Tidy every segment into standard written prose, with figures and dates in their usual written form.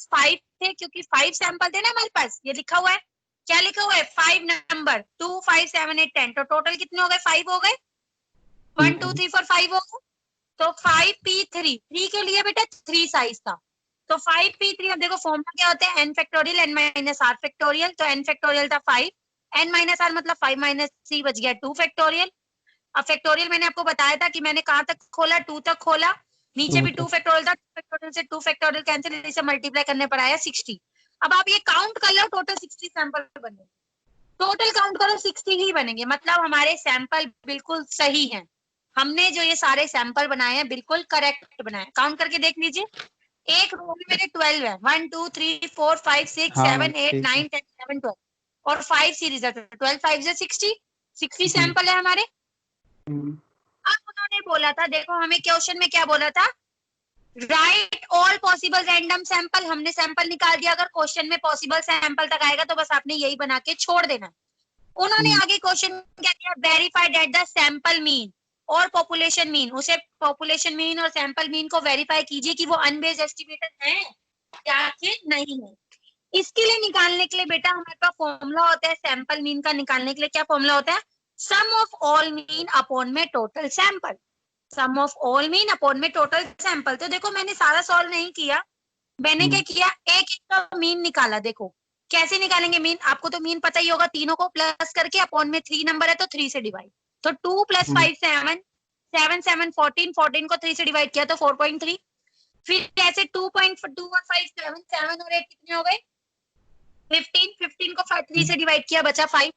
पास 5 थे, क्योंकि 5 सैंपल थे ना हमारे पास। ये लिखा हुआ है, क्या लिखा हुआ है, 5 नंबर, 2 5 7 8 10, तो टोटल कितने हो गए, 5 हो गए, 1 2 3 4 5 हो गए। तो 5p3, 3 के लिए बेटा 3 साइज था, तो 5p3। अब देखो फॉर्मूला क्या होता है, n factorial n minus r factorial, तो n फैक्टोरियल था 5, n माइनस r मतलब 5 माइनस 3 बच गया 2 फैक्टोरियल। अब फैक्टोरियल मैंने आपको बताया था कि मैंने कहाँ तक खोला, 2 तक खोला, नीचे भी 2 फैक्टोरियल था, 2 फैक्टोरियल से 2 फैक्टोरियल कैंसिल, इसे मल्टीप्लाई करने पर आया 60। अब आप ये काउंट कर लो, टोटल 60 सैंपल बनेंगे, टोटल काउंट करो 60 ही बनेंगे, मतलब हमारे सैंपल बिल्कुल सही हैं। हमने जो ये सारे सैंपल बनाए हैं बिल्कुल करेक्ट बनाए। काउंट करके देख लीजिए, एक रो में मेरे 12 है, 1 2 3 4 5 6 हाँ मैम 7 8 ठीक 9 है। 10 11 12 और 5 सीरीज है, 12 5 से 60 सैंपल है हमारे। अब उन्होंने बोला था, देखो हमें क्वेश्चन में क्या बोला था, right all possible random sample. हमने सैंपल निकाल दिया, अगर क्वेश्चन में पॉसिबल सैंपल तक आएगा तो बस आपने यही बना के छोड़ देना। उन्होंने आगे क्वेश्चन क्या किया, verify that the sample mean और पॉपुलेशन मीन, उसे पॉपुलेशन मीन और सैंपल मीन को वेरीफाई कीजिए कि वो अनबेस्ड एस्टिमेटेड है या फिर नहीं है। इसके लिए निकालने के लिए बेटा हमारे पास फॉर्मूला होता है, सैंपल मीन का निकालने के लिए क्या फॉर्मूला होता है, sum of all mean upon में total sample, sum of all mean upon में टोटल सैंपल। तो देखो मैंने सारा सॉल्व नहीं किया, मैंने क्या किया, एक एक का मीन निकाला। देखो कैसे निकालेंगे मीन, आपको तो मीन पता ही होगा, तीनों को प्लस करके अपॉन में 3 नंबर है तो 3 से डिवाइड, तो 2 + 5 7 7 7 14 14 को 3 से डिवाइड किया तो 4.3, फिर ऐसे 2.2 और 5 7 7 और 8 कितने हो गए 15, 15 को 3 से डिवाइड किया बचा 5।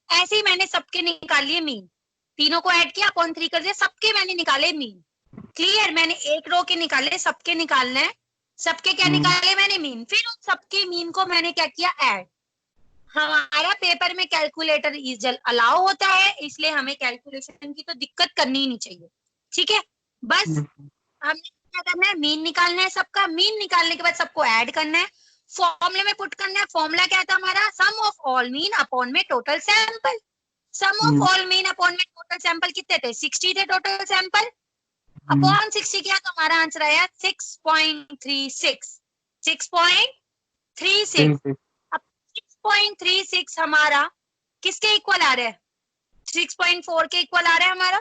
ऐसे ही मैंने सबके निकाल लिए मीन, तीनों को ऐड किया अपॉन 3 कर दिया, सबके मैंने निकाले मीन। क्लियर, मैंने एक रो के निकाले, सबके निकालना है, सबके क्या निकाले मैंने मीन, फिर उन सबके मीन को मैंने क्या किया ऐड। हमारा पेपर में कैलकुलेटर इजल अलाउ होता है, इसलिए हमें कैलकुलेशन की तो दिक्कत करनी ही नहीं चाहिए, ठीक है। बस हमने क्या करना है, मीन निकालना है सबका, मीन निकालने के बाद सबको ऐड करना है, फॉर्मूले में पुट करना है। फॉर्मूला क्या था हमारा, sum of all mean upon में total sample. Sum of all mean upon में टोटल सैंपल कितने थे, 60 थे टोटल सैंपल, अपॉन 60 किया तो हमारा आंसर आया 6.36, 6.36। अब 6.36 हमारा किसके इक्वल आ रहा है, 6.4 के इक्वल आ रहा है हमारा,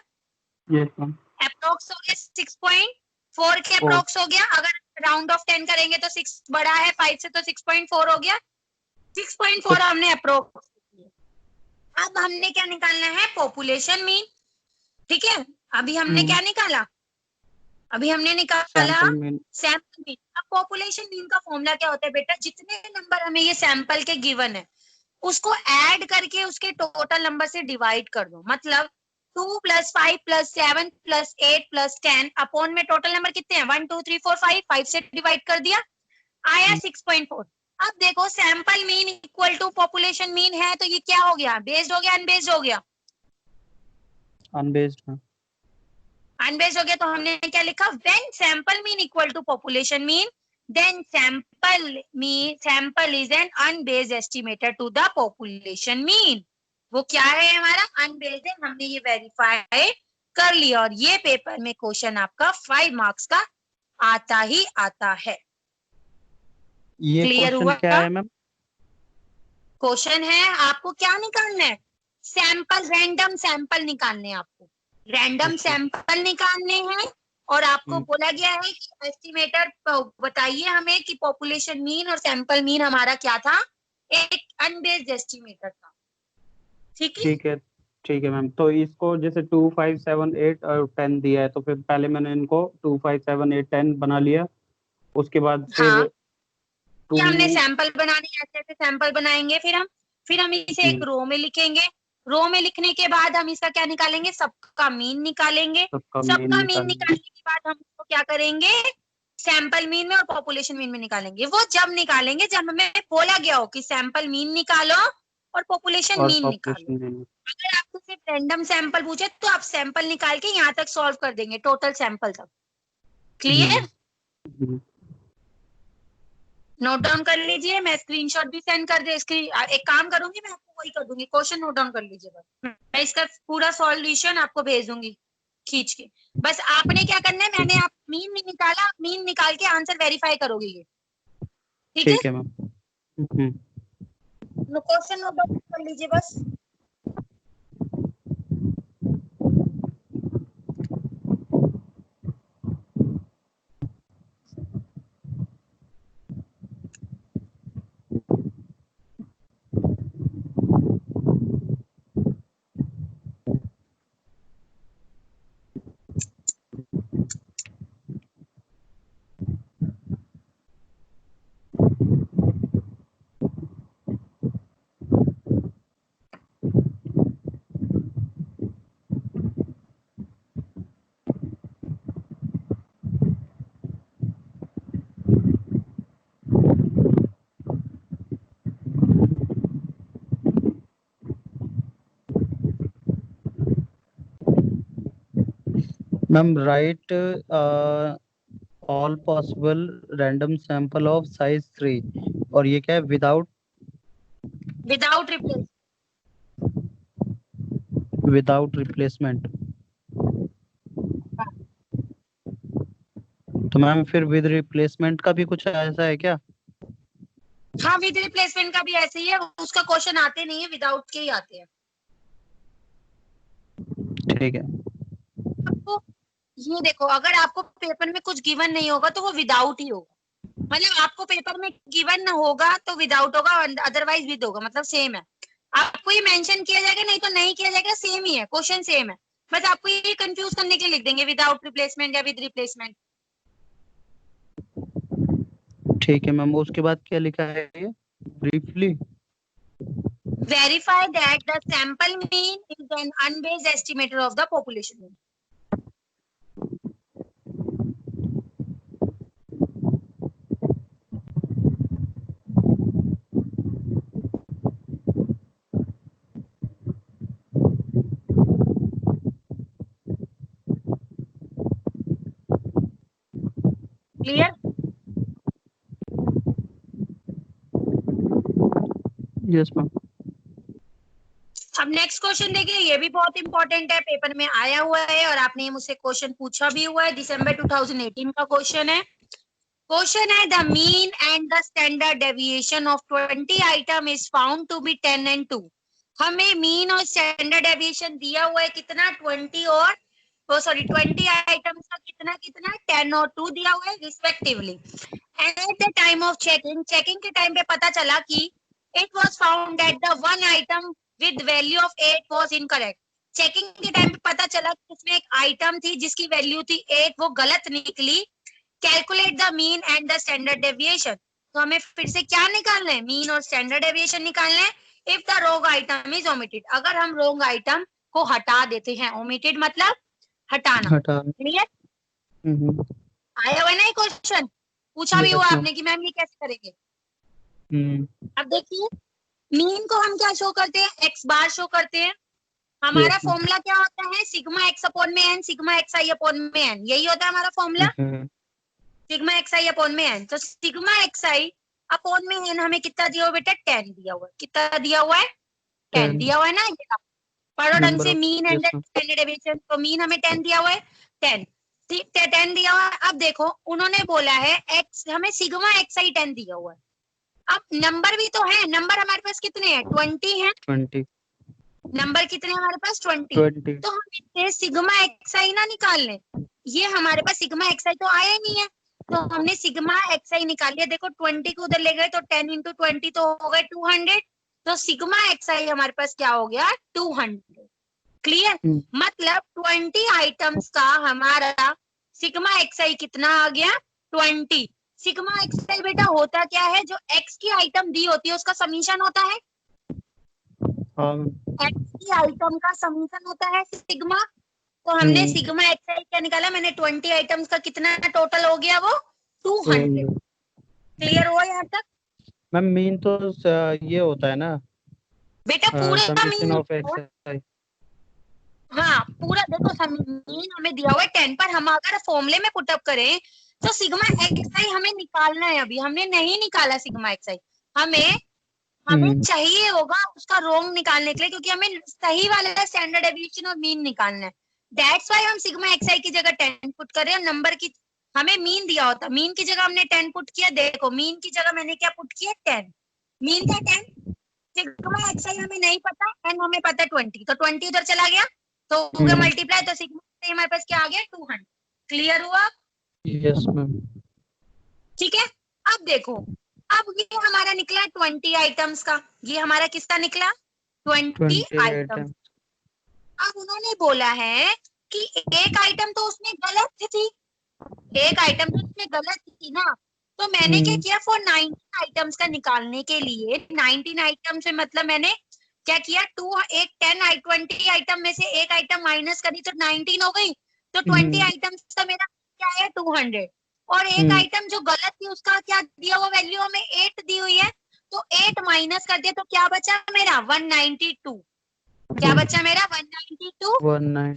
अप्रोक्स हो गया 6.4 के अप्रोक्स हो गया। अगर राउंड ऑफ 10 करेंगे तो 6 बड़ा है 5 से, तो 6.4 हो गया, 6.4 हमने अप्रोक्स। अब हमने क्या निकालना है, पॉपुलेशन मीन, ठीक है। अभी हमने क्या निकाला, अभी हमने निकाला सैंपल मीन। अब पॉपुलेशन मीन का फॉर्मूला क्या होता है बेटा, जितने नंबर हमें ये सैंपल के गिवन है उसको ऐड करके उसके टोटल नंबर से डिवाइड कर दो, मतलब 2 + 5 + 7 + 8 + 10 अपॉन में टोटल नंबर कितने हैं 1 2 3 4 5, 5 से डिवाइड कर दिया आया 6.4। अब देखो sample mean equal to population mean है, तो ये क्या हो गया, बेस्ड हो गया अनबेस्ड हो गया, अनबेस्ड। अनबेस्ड हो गया। तो हमने क्या लिखा, when sample mean equal to population mean then sample is an unbiased estimator to the population mean. वो क्या है हमारा, अनबेस्ड है, हमने ये वेरीफाई कर लिया। और ये पेपर में क्वेश्चन आपका 5 मार्क्स का आता ही आता है। ये क्लियर क्वेश्चन हुआ, क्या है मैम, क्वेश्चन है आपको क्या निकालना है, सैंपल, रैंडम सैंपल निकालने हैं आपको, रैंडम सैंपल निकालने हैं। और आपको बोला गया है कि एस्टिमेटर बताइए हमें कि पॉपुलेशन मीन और सैंपल मीन हमारा क्या था, एक अनबेस्ड एस्टिमेटर था, ठीक है। ठीक है। ठीक है मैम, तो इसको जैसे 2 5 7 8 और 10 दिया है, तो फिर पहले मैंने इनको 2 5 7 8 10 बना लिया, उसके बाद हाँ, फिर ये हमने 2। सैंपल बनाने, ऐसे ऐसे सैंपल बनाएंगे, फिर हम इसे एक रो में लिखेंगे। रो में लिखने के बाद हम इसका क्या निकालेंगे, सबका मीन निकालेंगे। सबका मेन सबका मीन निकालेंगे। निकालने के बाद हम इसको क्या करेंगे, सैंपल मीन में और पॉपुलेशन मीन में निकालेंगे। वो जब निकालेंगे जब हमें बोला गया हो कि सैंपल मीन निकालो और पॉपुलेशन और मीन निकालो। Population main. अगर आपको सिर्फ रैंडम सैंपल पूछे तो आप सैंपल निकाल के यहाँ तक सॉल्व कर देंगे, टोटल सैंपल तक। क्लियर, नोट डाउन कर लीजिए, मैं स्क्रीनशॉट भी सेंड कर दे, इसकी एक काम करूंगी, मैं आपको वही कर दूंगी, क्वेश्चन नोट डाउन कर लीजिए, बस मैं इसका पूरा सॉल्यूशन आपको भेज दूंगी खींच के। बस आपने क्या करना है, मैंने आप मीन नहीं निकाला, आप मीन निकाल के आंसर वेरीफाई करोगे ये, ठीक है, ठीक है मैम। क्वेश्चन नोट डाउन कर लीजिए बस। Ma'am right all possible random sample of size 3, और ये क्या है? Without replace. रिप्लेसमेंट। तो मैम फिर विद रिप्लेसमेंट का भी कुछ ऐसा है क्या? हाँ, विद रिप्लेसमेंट का भी ऐसे ही है, उसका क्वेश्चन आते नहीं है, विदाउट के ही आते हैं। ठीक है। आपको ये देखो, अगर आपको पेपर में कुछ गिवन नहीं होगा तो वो विदाउट ही होगा। मतलब आपको पेपर में गिवन ना होगा तो विदाउट होगा, अदरवाइज विद होगा, मतलब सेम है। आपको ये मेंशन किया जाएगा नहीं तो नहीं किया जाएगा, सेम ही है, क्वेश्चन सेम है। बस आपको ये कंफ्यूज करने के लिए लिख देंगे विदाउट रिप्लेसमेंट या विद रिप्लेसमेंट। ठीक है मैम, उसके बाद क्या लिखा है ये? Briefly Verify that the sample mean is an unbased estimator of the population mean. Clear? Yes ma'am. अब नेक्स्ट क्वेश्चन देखिए, ये भी बहुत इंपॉर्टेंट है, पेपर में आया हुआ है और आपने ये मुझसे क्वेश्चन पूछा भी हुआ है, दिसंबर 2018 का क्वेश्चन है। क्वेश्चन है the mean and the standard deviation of 20 item is found to be 10 and 2। हमें मीन और स्टैंडर्ड डेविएशन दिया हुआ है कितना, 20 और 20 आइटम्स का कितना कितना 10 और 2 दिया हुआ है respectively. At the time of checking के टाइम पे पता चला कि it was found that the one item with value of 8 was incorrect। Checking के टाइम पे पता चला कि इसमें एक आइटम थी जिसकी वैल्यू थी 8, वो गलत निकली। Calculate the mean and the standard deviation. तो हमें फिर से क्या निकालना है, मीन और स्टैंडर्ड डेविएशन निकालना है। If the wrong item is omitted, अगर हम रोंग आइटम को हटा देते हैं, ओमिटेड मतलब हटाना। क्लियर? आया हुआ ना ये क्वेश्चन, पूछा भी हुआ आपने कि मैम ये कैसे करेंगे। अब देखिए, मीन को हम क्या शो करते हैं, एक्स बार शो करते हैं। हमारा फॉर्मूला क्या होता है, सिग्मा एक्स अपॉन में एन, सिग्मा एक्स आई अपॉन में एन, यही होता है हमारा फॉर्मूला, सिग्मा एक्स आई अपॉन में एन। तो सिग्मा एक्स आई अपॉन में एन हमें कितना दिया हुआ बेटा, 10 दिया हुआ है। कितना दिया हुआ है, 10 दिया हुआ है ना। ये पढ़ो ढंग से, मीन एंड स्टैंडर्ड डेविएशन। तो मीन हमें 10 दिया हुआ है, 10 ठीक है, 10 दिया हुआ है। अब देखो उन्होंने बोला है एक्स, हमें सिग्मा एक्स आई 10 दिया हुआ है। अब नंबर भी तो है, नंबर हमारे पास कितने हैं, 20 हैं। 20 नंबर कितने हमारे पास, 20। तो हम इससे सिग्मा एक्स आई ना निकाल लें, ये हमारे पास सिग्मा एक्स आई तो आया ही नहीं है, तो हमने सिग्मा एक्स आई निकाल लिया। देखो 20 को उधर ले गए तो 10 into 20 तो हो गए 200। तो सिग्मा एक्स आई हमारे पास क्या हो गया, 200। क्लियर? मतलब 20 आइटम्स का हमारा सिग्मा एक्स आई कितना आ गया, 20। सिग्मा एक्स आई बेटा होता क्या है, जो एक्स की आइटम दी होती है उसका समीशन होता है। एक्स की आइटम का समीशन होता है सिग्मा। तो हमने सिग्मा एक्स आई क्या निकाला, मैंने 20 आइटम्स का कितना टोटल हो गया, वो 200। क्लियर हुआ यहाँ तक? मैम मीन तो ये होता है ना बेटा, पूरा मीन ऑफ एक्स आई। हाँ पूरा देखो, मीन हमें दिया हुआ है 10, पर हम अगर फॉर्मूले में पुटअप करें तो सिग्मा एक्स आई हमें निकालना है। अभी हमने नहीं निकाला सिग्मा एक्स आई, हमें चाहिए होगा उसका रोंग निकालने के लिए, क्योंकि हमें सही वाला स्टैंडर्ड डेविएशन और मीन निकालना है। दैट्स व्हाई हम सिग्मा एक्स आई की जगह 10 पुट कर रहे हैं, नंबर की हमें मीन दिया होता, मीन की जगह हमने 10 पुट किया, देखो मीन की जगह मैंने क्या पुट किया 10, मीन था 10, सिग्मा एक्सआई हमें नहीं पता, एन हमें पता 20, तो 20 उधर चला गया तो हो गया मल्टीप्लाई, तो सिग्मा एक्सआई हमारे पास क्या आ गया 200। क्लियर हुआ? Yes ma'am. ठीक है। अब देखो, अब ये हमारा निकला 20 आइटम्स का, ये हमारा किसका निकला 20 आइटम्स। आइटम। अब उन्होंने बोला है कि एक आइटम तो उसमें गलत थी, एक आइटम तो उसमें गलत थी ना, तो मैंने क्या किया फॉर 19 आइटम्स का निकालने के लिए, 19 आइटम से मतलब मैंने क्या किया, 20 आइटम में से एक आइटम माइनस करी तो 19 हो गई, तो 20 आइटम्स का मेरा क्या है 200, और एक आइटम जो गलत थी उसका क्या दिया हुआ वैल्यू हमें 8 दी हुई है, तो 8 माइनस कर दिया तो क्या बचा मेरा 192, क्या बचा मेरा 192,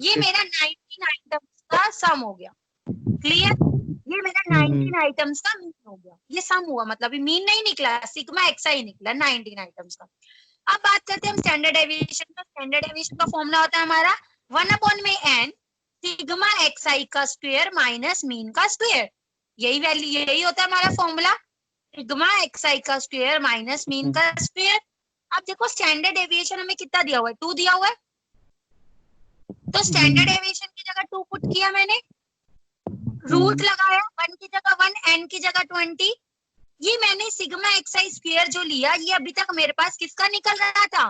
ये मेरा 19 आइटम्स का सम हो गया। क्लियर? ये मेरा 19 आइटम्स का मीन हो गया, ये सम हुआ, मतलब मीन नहीं निकला, सिग्मा एक्सआई निकला 19 आइटम्स का। अब बात करते हैं हम स्टैंडर्ड डेविएशन का। स्टैंडर्ड डेविएशन का फॉर्मूला होता है हमारा 1/n सिग्मा एक्सआई का स्क्वायर माइनस मीन का स्क्वायर, यही वैल्यू, यही होता है हमारा फॉर्मूला, सिग्मा एक्सआई का स्क्वायर माइनस मीन का स्क्वायर। अब देखो स्टैंडर्ड डेविएशन हमें कितना दिया हुआ है 2 दिया हुआ है, तो स्टैंडर्ड डेविएशन की जगह 2 पुट किया मैंने, रूट लगाया 1 की जगह 1, n की जगह 20, ये मैंने सिग्मा एक्सआई स्क्वायर जो लिया, ये अभी तक मेरे पास किसका निकल रहा था,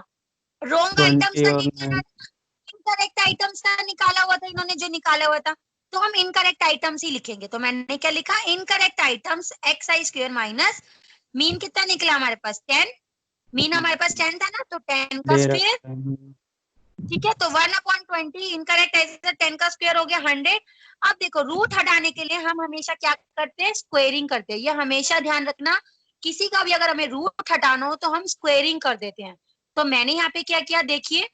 रॉन्ग आइटम्स का निकल रहा था, इनकरेक्ट आइटम्स का निकाला हुआ था इन्होंने जो निकाला हुआ था, तो हम इनकरेक्ट आइटम्स ही लिखेंगे, तो मैंने क्या लिखा incorrect items XI square minus mean कितना निकला हमारे पास 10, मीन हमारे पास 10 था ना, तो 10 का स्क्वायर, ठीक है, तो 1/20 इनकरेक्ट आंसर 10 का स्क्वायर हो गया 100। अब देखो रूट हटाने के लिए हम हमेशा क्या करते हैं स्क्वेयरिंग करते हैं, ये हमेशा ध्यान रखना, किसी का भी अगर हमें रूट हटाना हो तो हम स्क्वेयरिंग कर देते हैं, तो मैंने यहाँ पे क्या किया देखिए,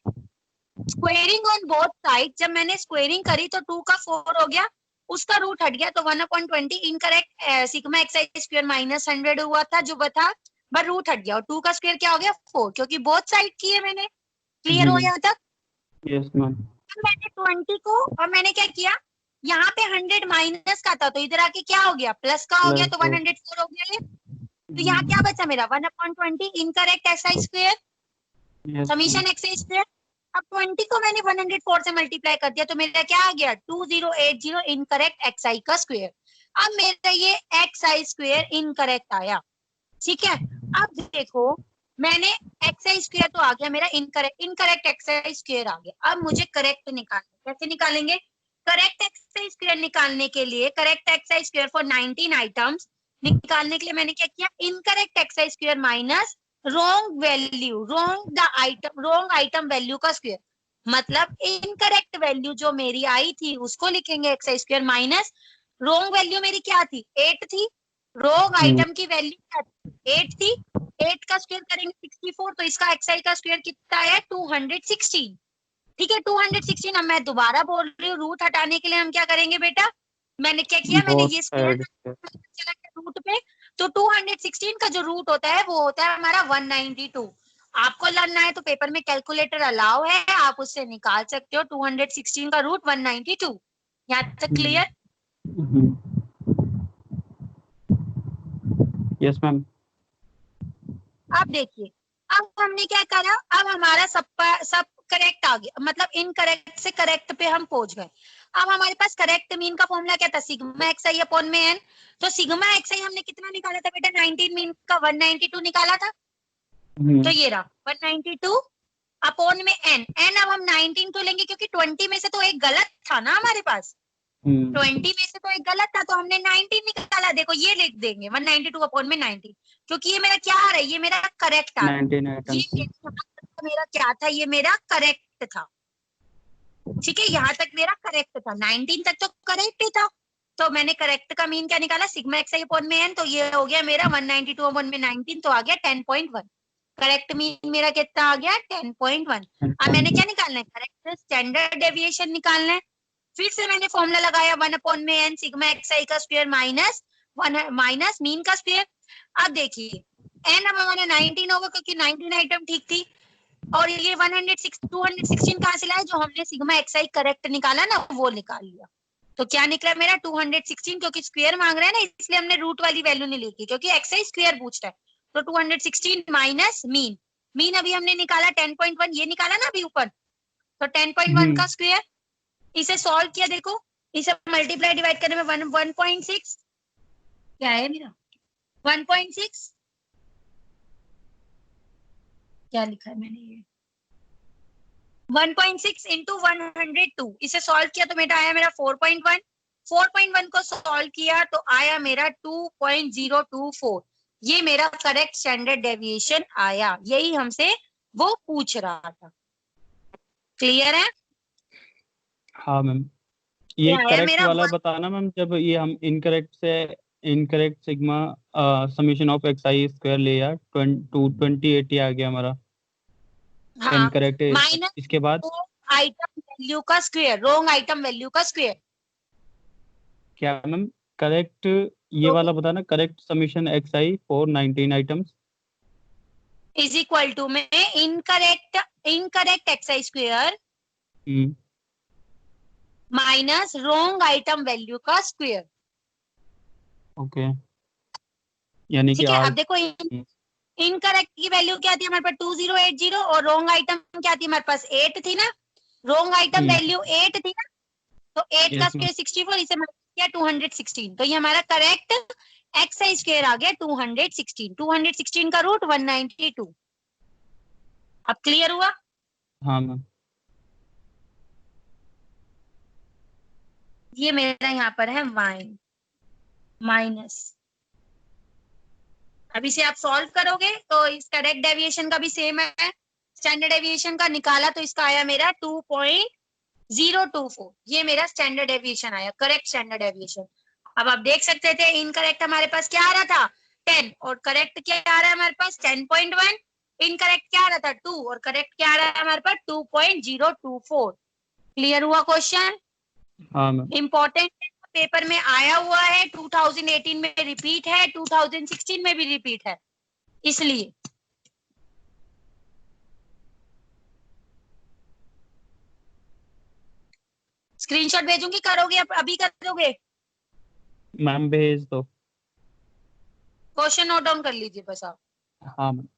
स्क्वेयरिंग ऑन बोथ साइड, जब मैंने स्क्वेयरिंग करी तो 2 का 4 हो गया, उसका रूट हट गया, तो 1/20 incorrect sigma XI square minus 100 हुआ था जो बता, बट रूट हट गया, और 2 का स्क्वायर क्या हो गया 4, क्योंकि बोथ साइड की है मैंने। क्लियर हो यहाँ तक? Yes ma'am. मैंने 20 को, और मैंने क्या किया यहाँ पे 100 माइनस का था, तो इधर आके क्या हो गया प्लस का हो गया, तो 104 हो गया ये, तो यहाँ क्या बचा मेरा 1/20 incorrect XI square summation XI square. अब 20 को मैंने 104 से मल्टीप्लाई कर दिया, तो मेरा क्या आ गया 2080 इनकरेक्ट एक्सआई का स्क्वायर। अब मेरा ये एक्सआई स्क्वायर इनकरेक्ट आया, ठीक है। अब देखो मैंने एक्सआई स्क्वायर तो आ गया मेरा इनकरेक्ट एक्सआई स्क्वायर आ गया, अब मुझे करेक्ट निकालना, कैसे निकालेंगे, करेक्ट एक्सआई स्क्वायर निकालने के लिए, correct XI square for 19 items निकालने के लिए मैंने क्या किया incorrect XI square minus wrong value, wrong item value का स्क्वायर, मतलब इनकरेक्ट वैल्यू जो मेरी आई थी उसको लिखेंगे XI square minus wrong value मेरी क्या थी 8 थी, रॉन्ग आइटम की वैल्यू क्या थी 8 थी, 8 का स्क्वायर करेंगे 64, तो इसका एक्सआई का स्क्वायर कितना है 216, ठीक है 216। अब मैं दोबारा बोल रही हूँ रूट हटाने के लिए हम क्या करेंगे बेटा, मैंने क्या किया मैंने ये स्क्वायर चला गया रूट पे, तो 216 का जो रूट होता है वो होता है हमारा 192। आपको लर्ना है तो पेपर में कैलकुलेटर अलाउ है, आप उससे निकाल सकते हो 216 का रूट 192। यहाँ तक क्लियर? Yes ma'am. अब देखिए, अब हमने क्या करा, अब हमारा सब करेक्ट आ गया, मतलब इनकरेक्ट से करेक्ट पे हम पहुंच गए। अब हमारे पास करेक्ट मीन का फॉर्मूला क्या था सिग्मा एक्सआई अपॉन में एन, तो सिग्मा एक्सआई हमने कितना निकाला था बेटा 19 मीन का 192 निकाला था, तो ये रहा 192 अपॉन में एन, एन अब हम 19 तो लेंगे क्योंकि 20 में से तो एक गलत था ना हमारे पास, 20 में से तो एक गलत था, तो हमने 19 निकाला, देखो ये लिख देंगे 192 अपॉन में 19, क्योंकि ये मेरा क्या आ रहा है ये मेरा करेक्ट आ रहा है, ये मेरा क्या था ये मेरा करेक्ट था, ठीक है यहाँ तक मेरा करेक्ट था, 19 तक तो करेक्ट ही था, तो मैंने करेक्ट का मीन क्या निकाला सिग्मा एक्सआई अपॉन में एन, तो ये हो गया मेरा 192 अपॉन में 19, तो आ गया 10.1, करेक्ट मीन मेरा कितना आ गया 10.1। अब मैंने क्या निकालना है करेक्ट स्टैंडर्ड डेविएशन निकालना है, फिर से मैंने फॉर्मूला लगाया 1 अपॉन में एन सिग्मा एक्सआई का स्क्वायर माइनस मीन का स्क्वायर। अब देखिए एन अब हमारा 19 होगा क्योंकि 19 आइटम ठीक थी, और ये 216 कहाँ से लाया जो हमने सिग्मा एक्सआई करेक्ट निकाला ना वो निकाल लिया, तो क्या निकला मेरा 216, क्योंकि स्क्वायर मांग रहा है ना, इसलिए हमने रूट वाली वैल्यू नहीं लिखी, क्योंकि एक्सआई स्क्वायर पूछ रहा है। तो 216 माइनस मीन, मीन अभी हमने निकाला 10.1, ये निकाला ना अभी ऊपर, तो 10.1 का स्क्वायर, इसे सॉल्व किया, देखो इसे मल्टीप्लाई डिवाइड करने में 1.6 क्या है मेरा 1.6, क्या लिखा है मैंने ये 1.6 इंटू 102, इसे सॉल्व किया तो मेरा आया मेरा 4.1, 4.1 को सॉल्व किया तो आया मेरा 2.024, ये मेरा करेक्ट स्टैंडर्ड डेविएशन आया, यही हमसे वो पूछ रहा था। क्लियर है? हाँ मैम, ये क्या है करेक्ट मेरा वाला बताना मैम, जब ये हम इनकरेक्ट से incorrect sigma summation of x i square ले यार 2080 आ गया हमारा हाँ इनकरेक्ट। माइनस इसके बाद आइटम वैल्यू का स्क्वायर, रॉन्ग आइटम वैल्यू का स्क्वायर, क्या मैम? करेक्ट ये तो वाला बताना, correct summation x i for 19 items is equal to में incorrect x i square minus wrong item value का स्क्वायर। ओके, यानी कि ठीक है, आर। अब देखो इनकरेक्ट की वैल्यू क्या थी हमारे पास 2080, और रॉन्ग आइटम क्या थी हमारे पास 8 थी ना, रॉन्ग आइटम वैल्यू 8 थी ना, तो 8 का यस मैम। स्क्वायर 64, इसे किया 216, तो ये हमारा करेक्ट एक्स आई स्क्वायर आ गया 216, 216 का रूट 192। अब क्लियर हुआ? हाँ मैम। ये मेरा यहाँ पर है वाइन माइनस, अब इसे आप सॉल्व करोगे तो इस करेक्ट डेविएशन का भी सेम है, स्टैंडर्ड डेविएशन का निकाला तो इसका आया मेरा 2.024, ये मेरा स्टैंडर्ड डेविएशन आया, करेक्ट स्टैंडर्ड डेविएशन। अब आप देख सकते थे इनकरेक्ट हमारे पास क्या आ रहा था 10, और करेक्ट क्या आ रहा है हमारे पास 10.1, इनकरेक्ट क्या आ रहा था 2, और करेक्ट क्या आ रहा है हमारे पास 2.024। क्लियर हुआ क्वेश्चन? हाँ मैम। इंपॉर्टेंट पेपर में आया हुआ है, 2018 में रिपीट है, 2016 में भी रिपीट है, इसलिए स्क्रीनशॉट भेजूंगी, करोगे अभी करोगे? मैम भेज दो। क्वेश्चन नोट डाउन कर लीजिए बस आप। हाँ मैम।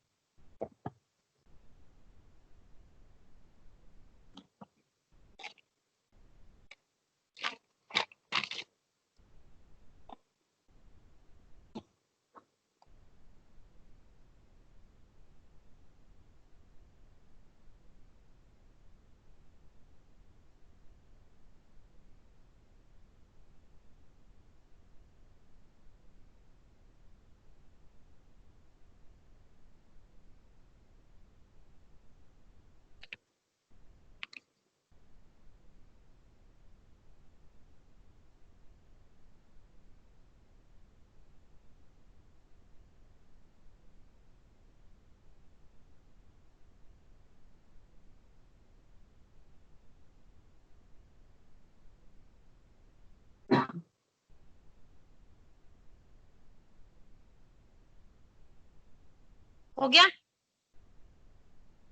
हो गया?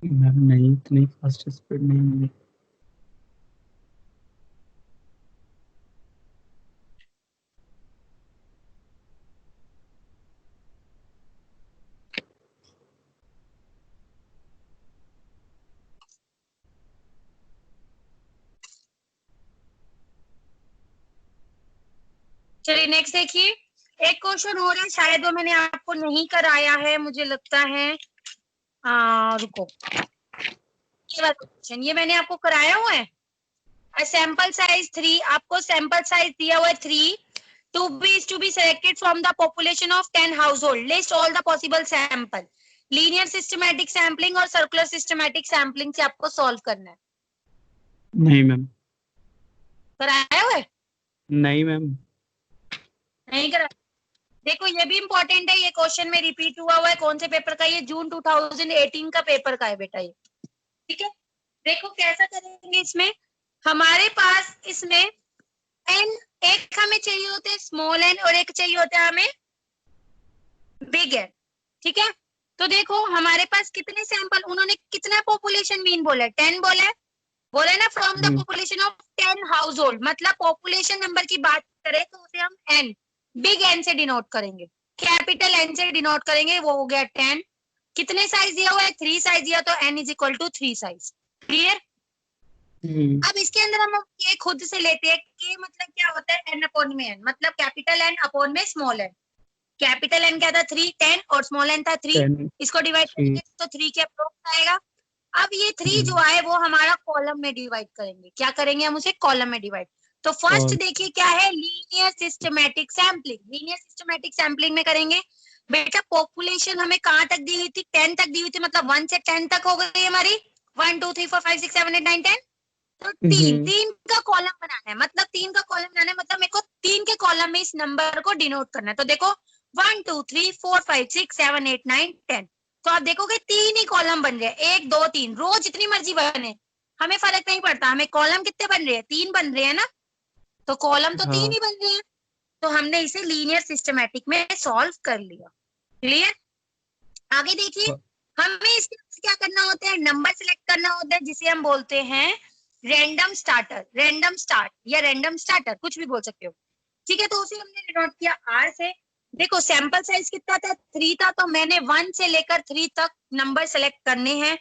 मैम नहीं, इतनी फास्ट स्पीड नहीं मिली। चलिए नेक्स्ट देखिए, एक क्वेश्चन हो रहा है, शायद वो मैंने आपको नहीं कराया है मुझे लगता है, रुको, ये वाला क्वेश्चन ये मैंने आपको कराया हुआ है। सैंपल साइज 3, आपको सैंपल साइज दिया हुआ है 3, to be selected from the population of 10 household, list all the possible sample, linear systematic sampling और सर्कुलर सिस्टमैटिक सैम्पलिंग से आपको सॉल्व करना है। नहीं मैम। कराया हुआ है? नहीं मैम। नहीं करा? देखो ये भी इंपॉर्टेंट है, ये क्वेश्चन में रिपीट हुआ है, कौन से पेपर का? ये जून 2018 का पेपर का है बेटा ये। ठीक है, देखो कैसा करेंगे इसमें, हमारे पास इसमें एन, एक हमें चाहिए होते हैं स्मॉल एन और एक चाहिए होता है हमें बिग एन। ठीक है, तो देखो हमारे पास कितने सैंपल, उन्होंने कितना पॉपुलेशन मीन बोला है 10 बोला है, बोले ना from the population of 10 house hold, मतलब पॉपुलेशन नंबर की बात करें तो उसे हम एन, बिग एन से डिनोट करेंगे, कैपिटल एन से डिनोट करेंगे, वो हो गया 10। कितने साइज दिया हुआ है? 3 साइज दिया, तो n is equal to 3 size. Clear? अब इसके अंदर हम के खुद से लेते हैं, के मतलब क्या होता है? n अपॉन में n, मतलब कैपिटल एन अपॉन में स्मॉल एन। कैपिटल एन क्या था? 3 10 और स्मॉल एन था 3, इसको डिवाइड करेंगे तो 3 के अप्रोक्स आएगा। अब ये 3 जो है वो हमारा कॉलम में डिवाइड करेंगे। क्या करेंगे हम उसे? कॉलम में डिवाइड। तो फर्स्ट देखिए क्या है? Linear systematic sampling. Linear systematic sampling में करेंगे। बेटा पॉपुलेशन हमें कहाँ तक दी हुई थी? 10 तक दी हुई थी, मतलब 1 से 10 तक हो गई हमारी। 1 2 3 4 5 6 7 8 9 10। तो तीन का कॉलम बनाना है, मतलब 3 का कॉलम बनाना है, मतलब मेरे को 3 के कॉलम में इस नंबर को डिनोट करना है। तो देखो 1 2 3 4 5 6 7 8 9 10। तो आप देखोगे 3 ही कॉलम बन रहे हैं, 1 2 3, रोज जितनी मर्जी बने, हमें फर्क नहीं पड़ता, हमें कॉलम कितने बन रहे हैं? 3 बन रहे हैं ना, तो कॉलम तो 3 ही बन रहे हैं। तो हमने इसे लीनियर सिस्टमैटिक में सॉल्व कर लिया। क्लियर? आगे देखिए, हमें इसके क्या करना होता है? नंबर सिलेक्ट करना होता है, जिसे हम बोलते हैं रैंडम स्टार्टर, रैंडम स्टार्ट या रैंडम स्टार्टर, कुछ भी बोल सकते हो। ठीक है, तो उसे हमने डिनोट किया आर से। देखो सैंपल साइज कितना था? 3 था, तो मैंने 1 से लेकर 3 तक नंबर सेलेक्ट करने हैं।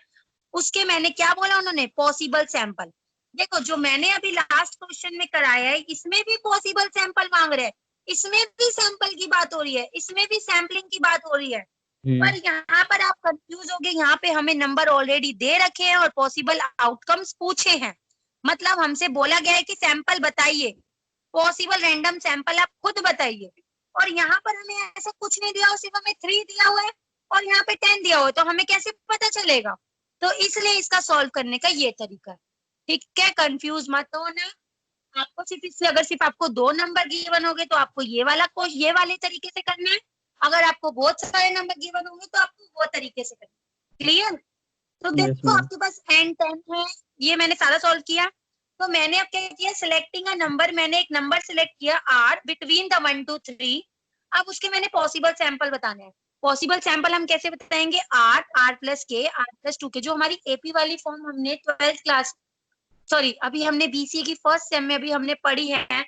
उसके मैंने क्या बोला उन्होंने? Possible sample. देखो जो मैंने अभी लास्ट क्वेश्चन में कराया है, इसमें भी पॉसिबल सैंपल मांग रहे हैं, इसमें भी सैंपल की बात हो रही है, इसमें भी सैम्पलिंग की बात हो रही है। पर यहाँ पर आप कंफ्यूज हो गए, यहाँ पे हमें नंबर ऑलरेडी दे रखे हैं और पॉसिबल आउटकम्स पूछे हैं। मतलब हमसे बोला गया है कि सैंपल बताइए, पॉसिबल रैंडम सैंपल आप खुद बताइए। और यहाँ पर हमें ऐसा कुछ नहीं दिया, सिर्फ हमें 3 दिया हुआ है और यहाँ पे 10 दिया हुआ है, तो हमें कैसे पता चलेगा? तो इसलिए इसका सॉल्व करने का ये तरीका है। ठीक है, कंफ्यूज मत होना। आपको सिर्फ इससे, अगर सिर्फ आपको 2 नंबर गिवन होंगे तो आपको ये वाला क्वेश्चन ये वाले तरीके से करना है। अगर आपको बहुत सारे नंबर गिवन होंगे तो आपको वो तरीके से करना है। क्लियर? तो देखो आपके पास n 10 है, ये मैंने सारा सॉल्व किया। तो मैंने अब क्या किया? सिलेक्टिंग अ नंबर, मैंने एक नंबर सिलेक्ट किया r बिटवीन द 1 2 3। अब उसके मैंने पॉसिबल सैंपल बताने हैं। पॉसिबल सैंपल हम कैसे बताएंगे? r प्लस के, r प्लस 2 के, जो हमारी एपी वाली फॉर्म हमने 12th क्लास, सॉरी अभी हमने बीसीए की फर्स्ट सेम में अभी हमने पढ़ी है,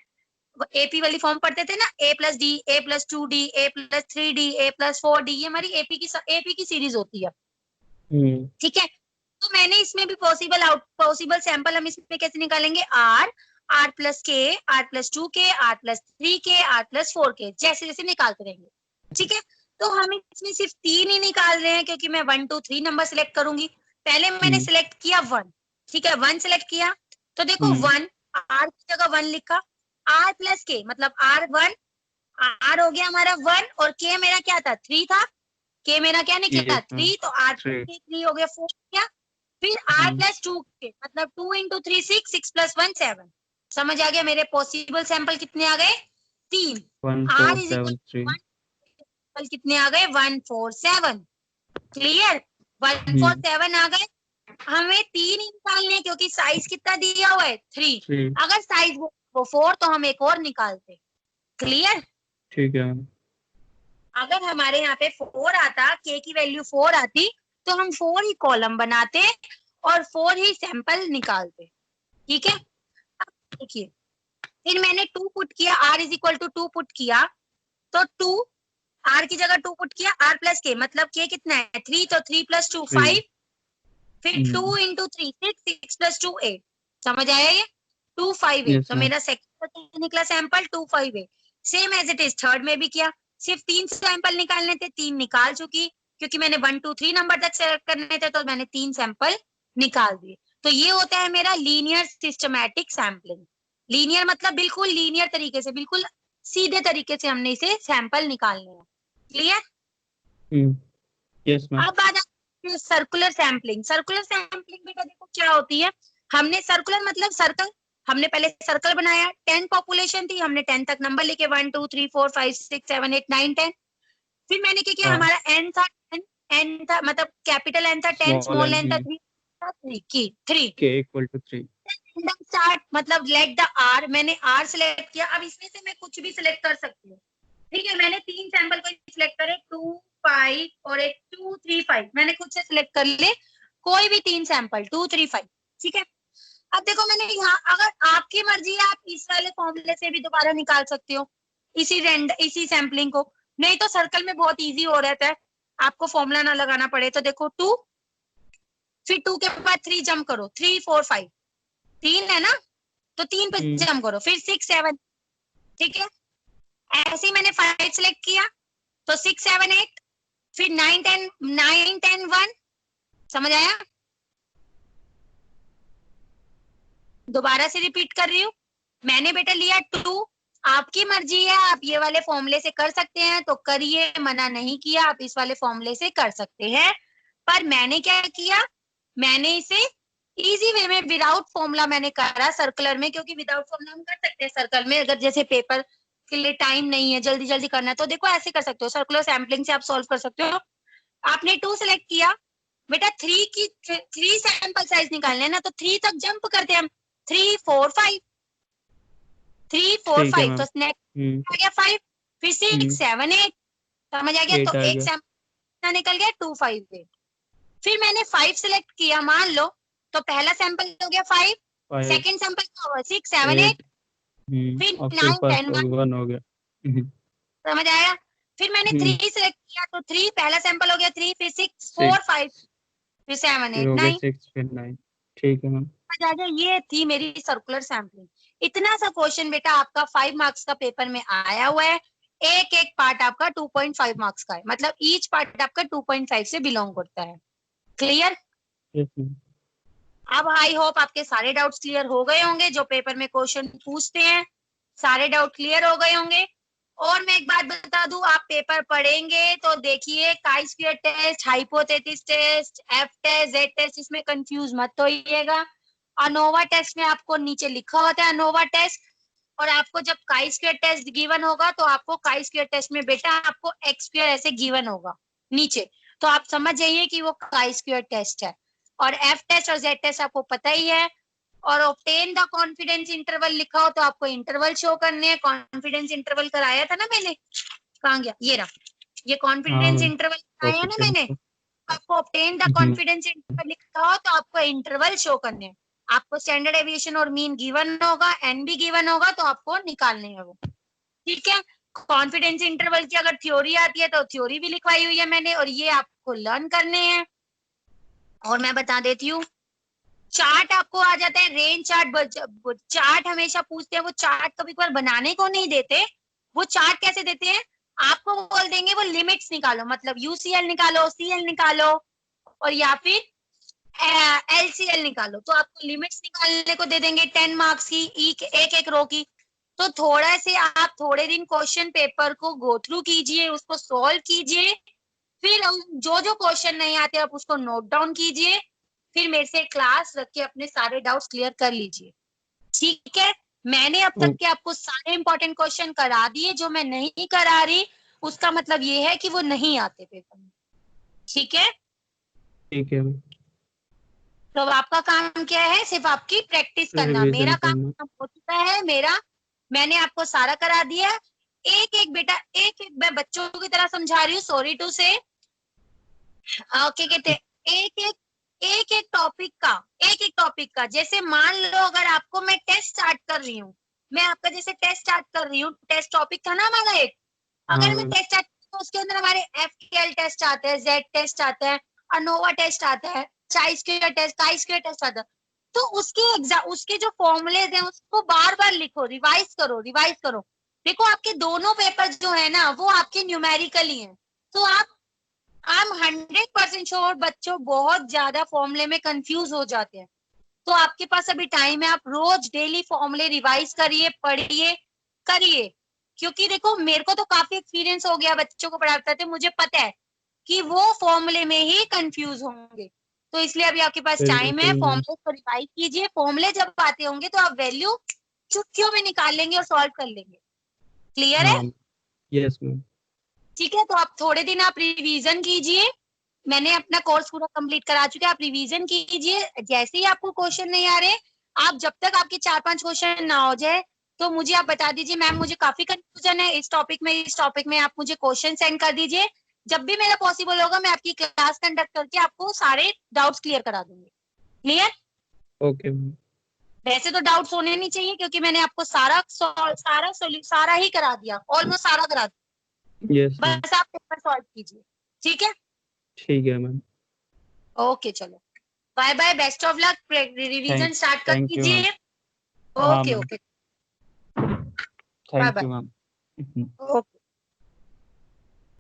एपी वाली फॉर्म पढ़ते थे ना, a plus D, a plus 2d, a plus 3d, a plus 4d, ये हमारी एपी की सीरीज होती है। ठीक है, तो मैंने इसमें भी पॉसिबल सैंपल हम इसमें कैसे निकालेंगे? r प्लस के, r प्लस 2 के, r प्लस 3 के, r प्लस 4 के, जैसे जैसे निकालते रहेंगे। ठीक है, तो हम इसमें सिर्फ 3 ही निकाल रहे हैं, क्योंकि मैं 1 2 3 नंबर सिलेक्ट करूंगी। पहले मैंने सिलेक्ट किया 1, ठीक है 1 सिलेक्ट किया, तो देखो 1, r की जगह 1 लिखा, r प्लस के मतलब r1, r हो गया हमारा 1 और k मेरा क्या था? 3 था। k मेरा क्या निकला? 3, तो r प्लस 3 हो गया 4 क्या? फिर r प्लस 2 के मतलब 2 इंटू 3 6, 6 प्लस 1 7। समझ आ गया? मेरे पॉसिबल सैंपल कितने आ गए? 3। r is equal to 1, sample कितने आ गए? 1 4 7। क्लियर? 1 4 7 आ गए। हमें 3 ही निकालने हैं, क्योंकि साइज कितना दिया हुआ है? 3। अगर साइज वो 4 तो हम एक और निकालते। क्लियर? ठीक है। अगर हमारे यहाँ पे 4 आता, k की वैल्यू 4 आती, तो हम 4 ही कॉलम बनाते और 4 ही सैंपल निकालते। ठीक है, देखिए फिर मैंने 2 पुट किया, r is equal to 2 put किया, तो 2 r की जगह 2 पुट किया, r प्लस के मतलब k कितना है? 3, तो 3 प्लस 2 5, फिर 2 इंटू 3 6, 6 प्लस 2 8। समझ आया ये? 2 5 8, तो मेरा सेकंड निकला sample 2 5 8। Same as it is third में भी किया, सिर्फ 3 सैंपल निकालने थे, 3 निकाल चुकी, क्योंकि मैंने 1 2 3 नंबर तक सेलेक्ट करने थे, तो मैंने 3 सैंपल निकाल दिए। तो ये होता है मेरा लीनियर सिस्टमैटिक सैम्पलिंग। लीनियर मतलब बिल्कुल लीनियर तरीके से, बिल्कुल सीधे तरीके से हमने इसे सैंपल निकालने हैं। क्लियर? Yes ma'am. अब बात सर्कुलर सैम्पलिंग। सर्कुलर सैम्पलिंग बेटा देखो क्या होती है। हमने सर्कुलर मतलब सर्कल, हमने पहले सर्कल बनाया, 10 पॉपुलेशन थी, हमने 10 तक नंबर लिखे 1 2 3 4 5 6 7 8 9 10। फिर मैंने क्या किया, हमारा n था 10, n था मतलब कैपिटल n था 10, स्मॉल n था 3 की 3 k इक्वल टू 3। स्टार्ट मतलब लेट द r, मैंने r सिलेक्ट किया। अब इसमें से मैं कुछ भी सिलेक्ट कर सकती हूँ। ठीक है, मैंने 3 सैंपल को सिलेक्ट करे, 2 5 और एक 2 3 5, मैंने खुद से सिलेक्ट कर ले कोई भी 3 सैंपल 2 3 5। ठीक है, अब देखो मैंने यहाँ, अगर आपकी मर्जी है आप इस वाले फॉर्मूले से भी दोबारा निकाल सकते हो, इसी सैम्पलिंग को, नहीं तो सर्कल में बहुत इजी हो रहता है, आपको फॉर्मूला ना लगाना पड़े। तो देखो 2, फिर 2 के बाद 3 जंप करो, 3 4 5, 3 है ना, तो 3 पे जंप करो, फिर 6 7, ठीक है। ऐसे ही मैंने 5 सिलेक्ट किया तो 6 7 8, फिर 9 10 1, समझ आया? दोबारा से रिपीट कर रही हूँ, मैंने बेटा लिया 2, आपकी मर्जी है, आप ये वाले फॉर्मूले से कर सकते हैं तो करिए, मना नहीं किया, आप इस वाले फॉर्मूले से कर सकते हैं। पर मैंने क्या किया, मैंने इसे इजी वे में विदाउट फॉर्मूला मैंने करा सर्कुलर में, क्योंकि विदाउट फॉर्मूला हम कर सकते हैं सर्कल में, अगर जैसे पेपर के लिए टाइम नहीं है, जल्दी जल्दी करना है, तो देखो ऐसे कर सकते हो, सर्कुलर सैम्पलिंग से आप सॉल्व कर सकते हो। आपने 2 सेलेक्ट किया, बेटा 3 सैंपल साइज निकालने हैं ना, तो 3 तक जंप करते हैं हम, 3 4 5, 3 4 5, तो नेक्स्ट आ गया 5, फिर 6 7 8, समझ आ गया? तो एक सैंपल निकल गया 2 5 8। फिर मैंने 5 सिलेक्ट किया, मान लो, तो पहला सैंपल हो गया 5, सेकंड सैंपल क्या हुआ 6 7 8, फिर 9 10 1 हो गया। समझ आया? फिर मैंने 3 सिलेक्ट किया, तो 3 पहला सैंपल हो गया 3, फिर 6 4 5, फिर 7 8 9, 6 फिर 9, ठीक है मैम। समझ आ गया? ये थी मेरी सर्कुलर सैम्पलिंग। इतना सा क्वेश्चन बेटा आपका 5 मार्क्स का पेपर में आया हुआ है, एक एक पार्ट आपका 2.5 मार्क्स का है, मतलब ईच पार्ट आपका 2.5 से बिलोंग करता है। क्लियर? अब आई होप आपके सारे डाउट्स क्लियर हो गए होंगे, जो पेपर में क्वेश्चन पूछते हैं सारे डाउट क्लियर हो गए होंगे। और मैं एक बात बता दूं, आप पेपर पढ़ेंगे तो देखिए chi square test, hypothesis test, F test, Z test, इसमें कंफ्यूज मत होइएगा। अनोवा टेस्ट में आपको नीचे लिखा होता है अनोवा टेस्ट, और आपको जब काई स्क्वायर टेस्ट गिवन होगा तो आपको काई स्क्वायर टेस्ट में बेटा आपको एक्स स्क्वायर ऐसे गिवन होगा नीचे, तो आप समझ जाइए कि वो काई स्क्वायर टेस्ट है। और एफ टेस्ट और जेड टेस्ट आपको पता ही है। और ऑब्टेन द कॉन्फिडेंस इंटरवल लिखा हो तो आपको इंटरवल शो करने हैं, कॉन्फिडेंस इंटरवल कराया था ना मैंने, कहाँ गया, ये रहा, ये कॉन्फिडेंस इंटरवल कराया ना मैंने, आपको ऑब्टेन द कॉन्फिडेंस इंटरवल लिखा हो तो आपको इंटरवल शो करने हैं, आपको स्टैंडर्ड एविएशन और मीन गिवन होगा, एन भी गिवन होगा, तो आपको निकालने हैं वो, ठीक है। कॉन्फिडेंस इंटरवल की अगर थ्योरी आती है तो थ्योरी भी लिखवाई हुई है मैंने, और ये आपको लर्न करने हैं। और मैं बता देती हूँ, चार्ट आपको आ जाता है, रेंज चार्ट, चार्ट हमेशा पूछते हैं, वो चार्ट कभी कभार बनाने को नहीं देते। वो चार्ट कैसे देते हैं, आपको बोल देंगे वो लिमिट्स निकालो, मतलब यूसीएल निकालो, सीएल निकालो, और या फिर एलसीएल निकालो, तो आपको लिमिट्स निकालने को दे देंगे 10 मार्क्स की, एक एक रो की। तो थोड़ा से आप थोड़े दिन क्वेश्चन पेपर को गो थ्रू कीजिए, उसको सोल्व कीजिए, फिर जो जो क्वेश्चन नहीं आते आप उसको नोट डाउन कीजिए, फिर मेरे से क्लास रख के अपने सारे डाउट्स क्लियर कर लीजिए, ठीक है। मैंने अब तक के आपको सारे इंपॉर्टेंट क्वेश्चन करा दिए, जो मैं नहीं करा रही उसका मतलब ये है कि वो नहीं आते पेपर में, ठीक है। ठीक है, तो अब आपका काम क्या है, सिर्फ आपकी प्रैक्टिस करना, मेरा काम हो चुका है, मैंने आपको सारा करा दिया। एक एक बेटा, एक एक मैं बच्चों की तरह समझा रही हूँ, सॉरी टू से, क्या कहते हैं, एक एक टॉपिक का, जैसे मान लो अगर आपको मैं टेस्ट स्टार्ट कर रही हूँ, मैं आपका जैसे टेस्ट स्टार्ट कर रही हूँ, टेस्ट टॉपिक था ना हमारा एक, अगर मैं टेस्ट स्टार्ट तो उसके अंदर हमारे एफकेएल टेस्ट आते हैं, जेड टेस्ट आता है, अनोवा टेस्ट आता है, chi square test, chi square test आता है, तो उसके जो फॉर्मूलेज हैं उसको बार बार लिखो, रिवाइज करो। देखो आपके दोनों पेपर जो है ना वो आपके न्यूमेरिकली हैं, तो आई एम 100% श्योर बच्चों बहुत ज्यादा फॉर्मूले में कंफ्यूज हो जाते हैं, तो आपके पास अभी टाइम है, आप रोज डेली फॉर्मूले रिवाइज करिए, पढ़िए, करिए, क्योंकि देखो मेरे को तो काफी एक्सपीरियंस हो गया बच्चों को पढ़ाते थे, मुझे पता है कि वो फॉर्मूले में ही कंफ्यूज होंगे, तो इसलिए अभी आपके पास टाइम है, फॉर्मूले को रिवाइज कीजिए, फॉर्मूले जब आते होंगे तो आप वैल्यू चुटकियों में निकाल लेंगे और सॉल्व कर लेंगे, क्लियर है? Yes ma'am. ठीक है, तो आप थोड़े दिन आप रिवीजन कीजिए, मैंने अपना कोर्स पूरा कंप्लीट करा चुका है, आप रिवीजन कीजिए, जैसे ही आपको क्वेश्चन नहीं आ रहे, आप जब तक आपके 4-5 क्वेश्चन ना हो जाए तो मुझे आप बता दीजिए, मैम मुझे काफी कंफ्यूजन है इस टॉपिक में आप मुझे क्वेश्चन सेंड कर दीजिए, जब भी मेरा पॉसिबल होगा मैं आपकी क्लास कंडक्ट करके आपको सारे डाउट्स क्लियर करा दूंगी, क्लियर? Okay ma'am. वैसे तो डाउट्स होने नहीं चाहिए क्योंकि मैंने आपको सारा ही करा दिया, ऑलमोस्ट सारा करा दिया। Yes ma'am. बस आप पेपर सॉल्व कीजिए, ठीक है? ठीक है मैम। ओके चलो, bye bye, best of luck, revision start कर थैंक यू मैम। कीजिए। हाँ okay ma'am, okay, bye thank bye. You ma'am. Okay.